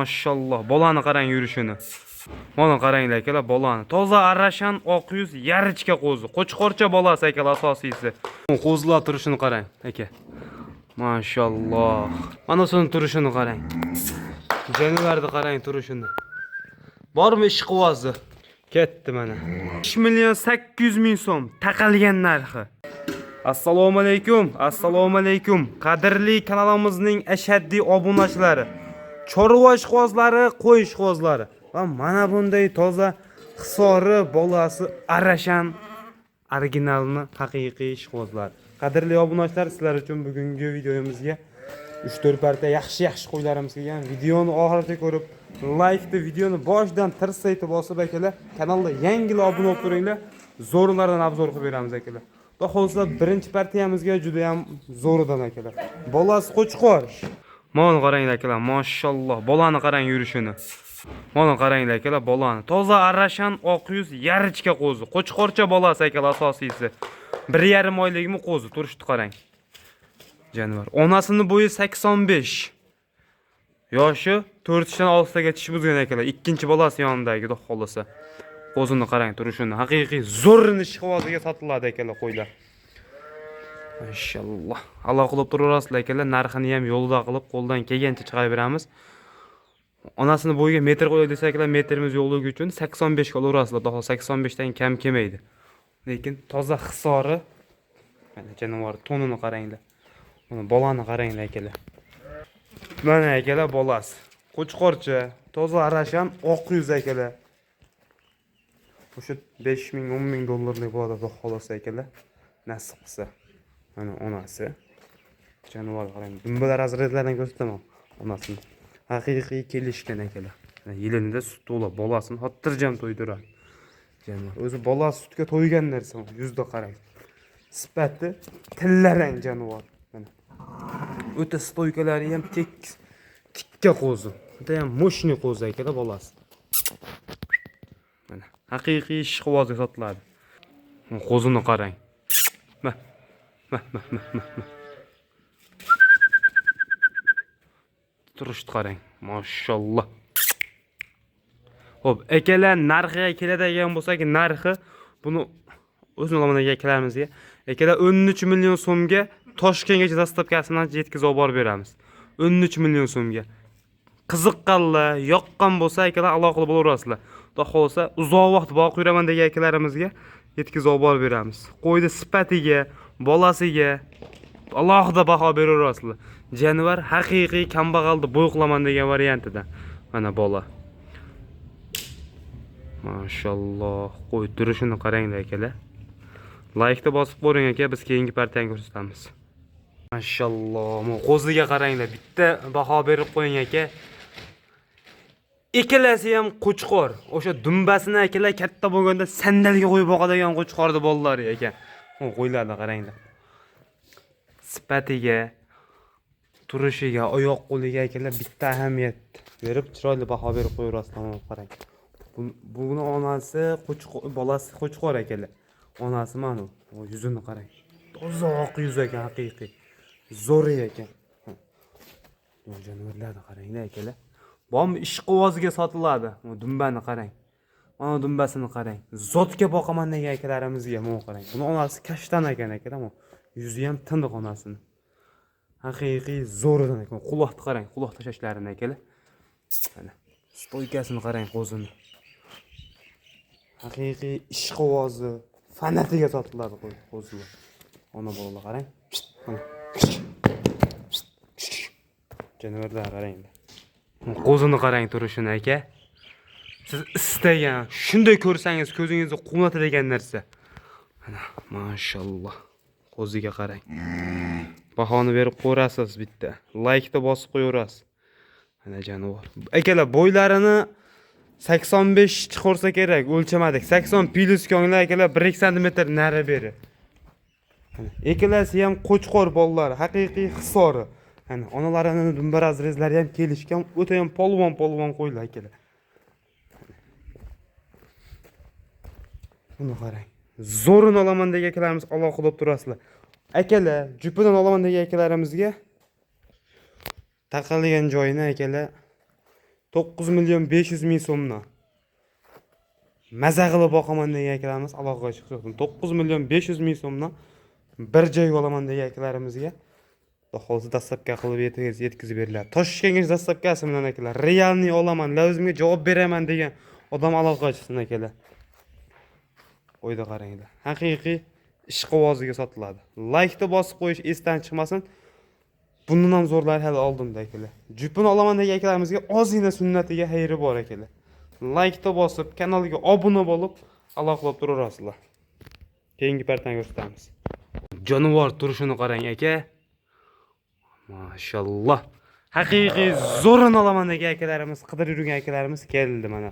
Maşallah, bolani qarang yurishini. Mana qaranglar akalar, bolani. Toza arashan oq yuz, yarichka qo'zi. Qo'chqorcha bolasi akalar asosiysi. Qo'zilar turishini qarang aka. Maşallah. Mana so'ning turishini qarang. Janivarni qarang turishini. Bormi ishqivozi? Ketdi mana. 3.800.000 so'm taqalgan narxi. Assalomu alaykum, assalomu alaykum. Qadrli kanalimizning ashaddiy obunachilari, chorva ishqozlari, qo'y ishqozlari va mana bunday toza hisori bolasi arashan originalni haqiqiy ishqozlar. Qadrli obunachilar, sizlar uchun bugungi videomizga 3-4 parta yaxshi qo'ylarimiz kelgan. Videoni oxirigacha ko'rib, like videoni boshidan tirsaytib bosib akalar, kanalda yangilar obuna bo'lib turinglar. Zo'rlardan obzor qilib beramiz akalar. Xo'jlar, birinchi partiyamizga juda ham zo'ridan akalar. Bolasi qo'chqor. Mana qaranglar akalar, maşallah. Bolani qarang yurishini. Mana qaranglar akalar, bolani. Toza arashan oq yuz, yarichka qo'zi. Qo'chqorcha bolasi akalar asosiysi. 1,5 oylikmi qo'zi, turishni qarang. Janivar. Onasini bo'yi 85. Yoshi 4 yoshdan 6taga tish buzgan akalar. Ikkinchi bolasi yonidagi, xudo xolasa. Qo'zini qarang turishini. Haqiqiy zo'rini ishqivoziga sotiladi akalar qo'ylar. Maşallah. Alloh qilib turaverasizlar akalar. Narxini ham yo'lda qilib, qo'ldan kelgancha chiqarib beramiz. Onasini bo'yiga metr qo'ydik desak-la, metrimiz yo'qligi uchun 85 ga olaverasizlar. Daha 85 dan kam kelmaydi. Lekin toza hisori, mana jonivor tonini qaranglar. Mana bolani qaranglar akalar. Mana akalar bolasi. Qo'chqorcha, toza arashan oq yuz akalar. O'sha 5.000, 10.000 dollarlik bo'ladi, xudo xolasa akalar. Nasib qilsa. Mana onasi. Jonivor qarang. Dumbalar azrizlardan ko'rsataman onasini. Haqiqiy kelishgan akalar. Yilida sut to'la bolasini xotirjam to'ydiradi. Jonivor. O'zi bolasi sutga to'ygan narsa, yuzda qarang. Sifati tillarang jonivor. Mana. O'ta stoykalari ham tikka qo'zi. O'ta ham moshni qo'zi akalar bolasi. Mana haqiqiy ishqivozga sotiladi. Qo'zini qarang. Ma. Turishni qarang. Maşallah. Xo'p, akalar narxiga keladigan bo'lsak, narxi buni o'z nomiga akalarimizga akalar 13 million so'mga Toshkentgacha zastavkasidan yetkazib olib beramiz. 13 million so'mga. Qiziqqanlar, yoqqan bo'lsa akalar aloqa bo'laverasizlar. Xudo xolasa uzoq vaqt boqib yuraman degan akalarimizga yetkazib olib beramiz. Qo'ydi sifatiga, bolasiga alohida baho beraverasizlar. Janivar haqiqiy kambag'alni bo'yqlaman degan variantidan. Mana bola. Maşallah. Qo'y turishini qaranglar akalar. Like'ni bosib qo'ying aka, biz keyingi partiyani ko'rsatamiz. Maşallah. Qo'ziga qaranglar. Bitta baho berib qo'ying aka. Ikkalasi ham qo'chqor. O'sha dumbasini akalar katta bo'lganda sandalga qo'yib boqadigan qo'chqorni bolalari ekan. Qo'ylarni qaranglar. Sifatiga, turishiga, oyoq qo'liga akalar bitta ahamiyat berib, chiroyli baho berib qo'yaverasizlar. Qarang. Buni onasi qo'chqor, bolasi qo'chqor akalar. Onasi mana bu yuzini qarang. Toza oq yuz ekan, haqiqiy. Zo'ri ekan. Jonivorlarni qaranglar akalar. Bormi ishqivoziga sotiladi. Dumbani qarang. Mana dumbasini qarang. Zotga boqaman degan akalarimizga mana qarang. Buni onasi kashtan ekan akalar. Yuzi ham tiniq onasini. Haqiqiy zo'ridan ekan. Quloqni qarang, quloq tashashlarini akalar. Mana stoykasini qarang qo'zini. Haqiqiy ishqivozi, fanatiga sotiladi qo'zilar. Ona bolalar qarang. Jonivorlar qaranglar. Qo'zini qarang turishini aka. Siz istagan, shunday ko'rsangiz ko'zingizni quvnatadigan narsa. Mana maşallah. Qo'ziga qarang. Bahoni berib qo'yasiz bitta. Like-ni bosib qo'yaverasiz. Mana jonivor. Akalar bo'ylarini 85 chiqarsa kerak, o'lchamadik. 80 plus ko'nglar akalar 1 cm nari beri. Ekalasi ham qo'chqor bolalar, haqiqiy hisori. Hani onalarining dumbaraz rezlari ham kelishgan, o'ta ham polvon qo'ylar akalar. Buni qarang. Zo'rini olaman degan akalarimiz aloqa qilib turasizlar. Akalar, jupidan olaman degan akalarimizga taqalgan joyini akalar 9 milyon 500 ming so'mdan. Maza qilib boqaman degan akalarimiz aloqaga chiqdi. 9 milyon 500 ming so'mdan bir joyga olaman degan akalarimizga hozir dastlabki qilib yetkazib beriladi. Toshkentga dastlabkasi bilan akalar, realni olaman, lavozimga javob beraman degan odam aloqaga chiqsin akalar. Qo'ydi qaranglar. Haqiqiy ishqivoziga sotiladi. Like-ni bosib qo'yish esdan chiqmasin. Bundan ham zo'rlari hali oldimda akalar. Jupini olaman degan akalarimizga ozgina sunnatiga xayri bor akalar. Like-ni bosib, kanalga obuna bo'lib, aloqalab turaverasizlar. Keyingi partdan ko'rsatamiz. Jonivor turishini qarang aka. Mashallah. Haqiqiy zo'rini olaman degan akalarimiz, qidirib yurgan akalarimiz keldi mana.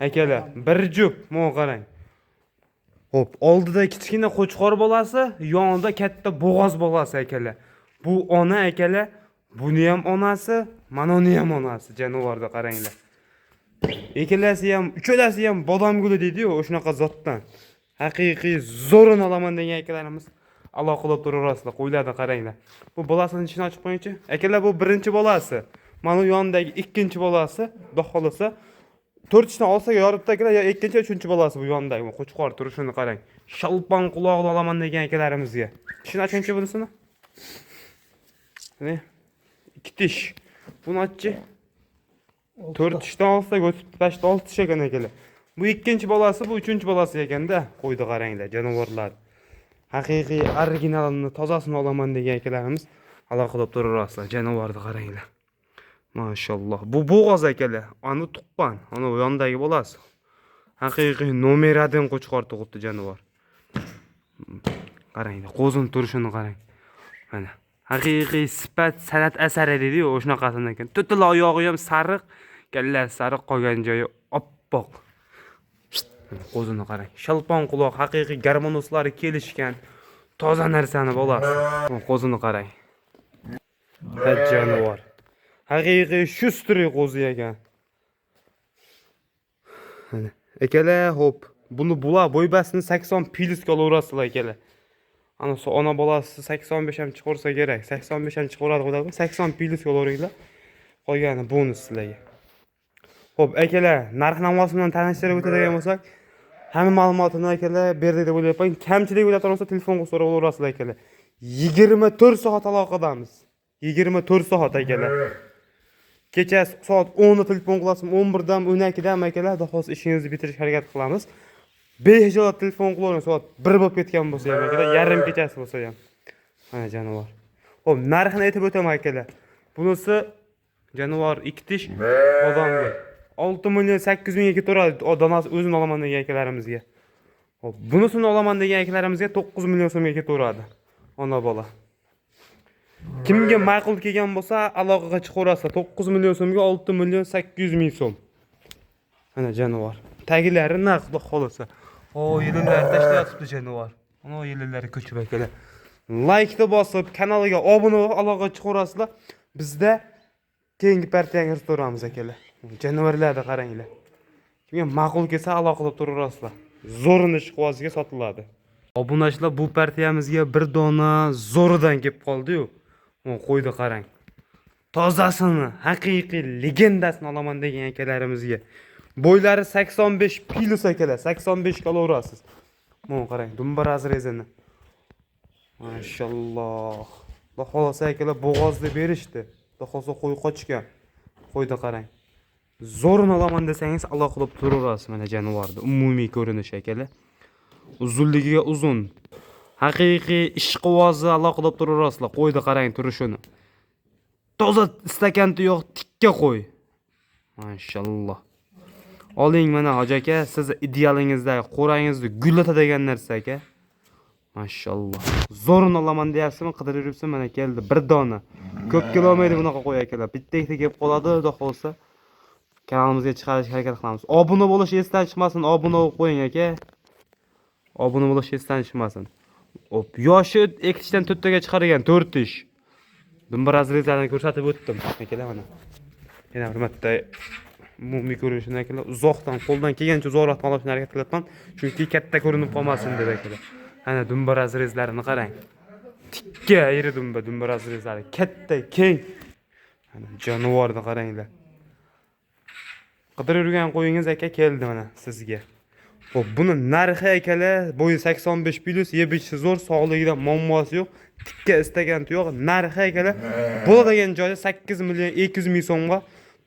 Akalar, bir jup, mana qarang. Hop, oldida kichkina qo'chqor bolasi, yonida katta bo'g'oz bolasi akalar. Bu ona akalar, buni ham onasi, mana uni ham onasi, jonivorda qaranglar. Ikkalasi ham, uchalasi ham bodom guli deydi-ku, o'shunaqa zotdan. Haqiqiy zo'rini olaman degan akalarimiz aloqalab turaverasizlar, qo'ylarni qaranglar. Bu bolasini ichini ochib qo'yingchi. Akalar, bu birinchi bolasi. Mana yonidagi ikkinchi bolasi, xudo xolasa 4 ishdan olsa yoribdi akalar, yo ikkinchi, uchinchi bolasi bu yondagi qo'chqor turishini qarang. Shalpon quloqni olaman degan akalarimizga. Ishini ochingchi bunisini. Ne? 2 tish. Buni ochchi. 4 ishdan olsa o'tib tashdi 6 tish ekan akalar. Bu ikkinchi bolasi, bu uchinchi bolasi ekanda. Qo'ydi qaranglar, jonivorlar. Haqiqiy originalini, tozasini olaman degan akalarimiz aloqalab turaverasizlar. Jonivorni qaranglar. Mashallah. Bu bo'g'oz akalar. Ani tuqqan, ana yondagi bolasi. Haqiqiy nomerdan qo'chqor tug'ibdi jonivor. Qaranglar, qo'zin turishini qarang. Mana haqiqiy sifat san'at asari dedi-ku, o'shunaqasidan ekan. To'tila oyog'i ham sariq, kallasi sariq, qolgan joyi oppoq. Qo'zini qarang. Shalpon quloq, haqiqiy garmonoslari kelishgan toza narsani bolasi. Qo'zini qarang. Jonivor. Haqiqiy shustri qo'zi ekan. Mana akalar, hop, buni bular bo'ybasini 80 pilisga olaverasizlar akalar. Ana ona bolasi 85 ham chiqarsa kerak. 85 ham chiqaradi xudoga. 80 pilisga olaveringlar. Qolgani bonus sizlarga. Hop, akalar, narx-navosi bilan tanishtirib o'tadigan bo'lsak, hamma ma'lumotini akalar berdik deb o'ylayapman. Kamchilik bo'lsa telefonga so'rab olaverasizlar akalar. 24 soat aloqadamiz. 24 soat akalar. Kecha soat 10 da telefon qilasizmi, 11 dan 12 dan akalar, xolos ishingizni bitirishga harakat qilamiz. Behijoat telefon qilaverasiz, soat 1 bo'lib ketgan bo'lsa ham akalar, yarim kechasi bo'lsa ham. Mana jonivor. Xo'p, narxini aytib o'taman akalar. Bunisi jonivor 2 tish odamga 6 million 800 mingga ketaveradi, donasi o'zini olaman degan akalarimizga. Xo'p, bunisini olaman degan akalarimizga 9 million so'mga ketaveradi. Ona bola. Kimga ma'qul kelgan bo'lsa, aloqaga chiqaverasizlar. 9 million so'mga 6 million 800 ming so'm. Mana jonivor. Tagilari naq xudo xolasa. Yillar tashlayapti jonivor. Ana yillar ko'chib akalar. Like-ni bosib, kanaliga obuna bo'lib aloqaga chiqaverasizlar. Bizda keyingi partiyaga kirib akalar. Jonivorlarni qaranglar. Kimga ma'qul kelsa aloqalab turaverasizlar. Zo'rini ishqivoziga sotiladi. Obunachilar, bu partiyamizga bir dona zo'ridan kelib qoldi-yu. Qo'ydi qarang. Tozasini, haqiqiy legendasini olaman degan akalarimizga. Bo'ylari 85 pilos akalar, 85 ga olaverasiz. Mana qarang, dumba razrezini. Mashalloh. Xudo xolasa akalar bo'g'ozni berishdi. Xudo xolasa qo'y qochgan. Qo'ydi qarang. Zo'rini olaman desangiz aloqalab turaverasiz mana jonivorda. Umumiy ko'rinishi akalar. Uzunligiga uzun. Haqiqiy ishqivozi aloqalab turaverasizlar. Qo'ydi qarang turishini. Toza stakanti yo'q, tikka qo'y. Mashalloh. Oling mana hoji aka, siz idealingizdagi qo'rangizni gullatadigan narsa aka. Mashalloh. Zo'rini olaman deyapsizmi? Qidirib yuribsiz, mana keldi bir dona. Ko'p kelolmaydi bunaqa qo'y akalar. Bitta-ikkita kelib qoladi, xudo xolsa kanalimizga chiqarishga harakat qilamiz. Obuna bo'lish esdan chiqmasin, obuna bo'lib qo'ying aka. Obuna bo'lish esdan chiqmasin. Hop, yoshi ikkitadan 4 taga chiqargan 4 ish. Dumba razrezlarni ko'rsatib o'tdim akalar mana. Yana hurmatli umumiy ko'rinishini akalar, uzoqdan qo'ldan kelgancha uzoqroq olishga harakat qilyapman, chunki katta ko'rinib qolmasin deb akalar. Ana dumba razrezlarini qarang. Tikka iri dumba razrezlari, katta, keng. Ana jonivorni qaranglar. qidirib yurgan qo'yingiz aka keldi mana sizga. Xo'p, buni narxi akalar bo'yi 85 plus, yeb ichishi zo'r, sog'ligida muammosi yo'q, tikka istaganti yo'q. Narxi akalar bo'ladigan joyda 8 million 200 ming so'mga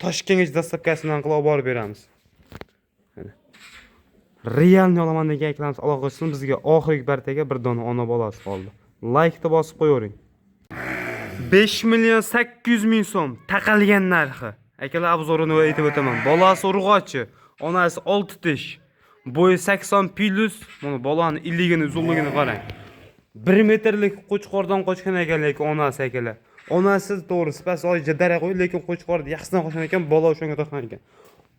Toshkentgacha dastavkasidan qilib olib borib beramiz. Realni olaman degan akalarimiz aloqa qilsin, bizga oxirgi partiyaga bir dona ona bolasi qoldi. Like-ni bosib qo'yavering. 5 million 800 ming so'm taqalgan narxi. Akalar obzorini aytib o'taman. Bolasi urg'ochi, onasi 6 tish. Bo'yi 80 plus, mana bolani illigini, uzunligini qarang. 1 metrlik qo'chqordan qochgan ekan, lekin onasi akalar. Onasi to'g'ri sipas oyja dara qo'y, lekin qo'chqorni yaxshidan qochgan ekan, bola o'shanga to'xtan ekan.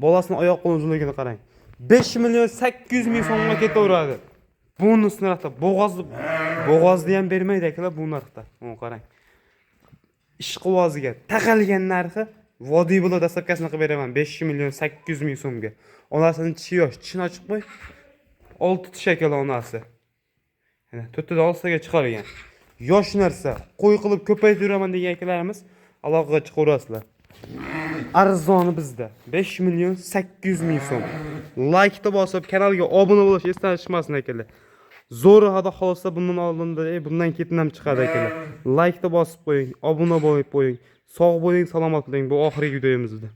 Bolasini oyoq qo'l uzunligini qarang. 5 million 800 ming so'mga ketaveradi. Bonus narxda bo'g'ozni ham bermaydi akalar bu narxda. Mana qarang. Ishqivoziga taqalgan narxi vodiy bulo dastavkasini qilib beraman 5 million 800 ming so'mga. Onasini tishi yosh, tishini ochib qo'y. 6 tish akalar onasi. Yana 4 ta olsaga chiqargan. Yosh narsa, qo'y qilib ko'paytirib yuraman degan akalarimiz aloqaga chiqaverasizlar. Arzoni bizda 5 million 800 ming so'm. Like-ni bosib, kanalga obuna bo'lish esdan chiqmasin akalar. Zo'ri hada xolsa bundan oldinda, bundan ketin ham chiqadi akalar. Like-ni bosib qo'ying, obuna bo'lib qo'ying. Sog' bo'ling, salomat bo'ling. Bu oxirgi videomiz edi.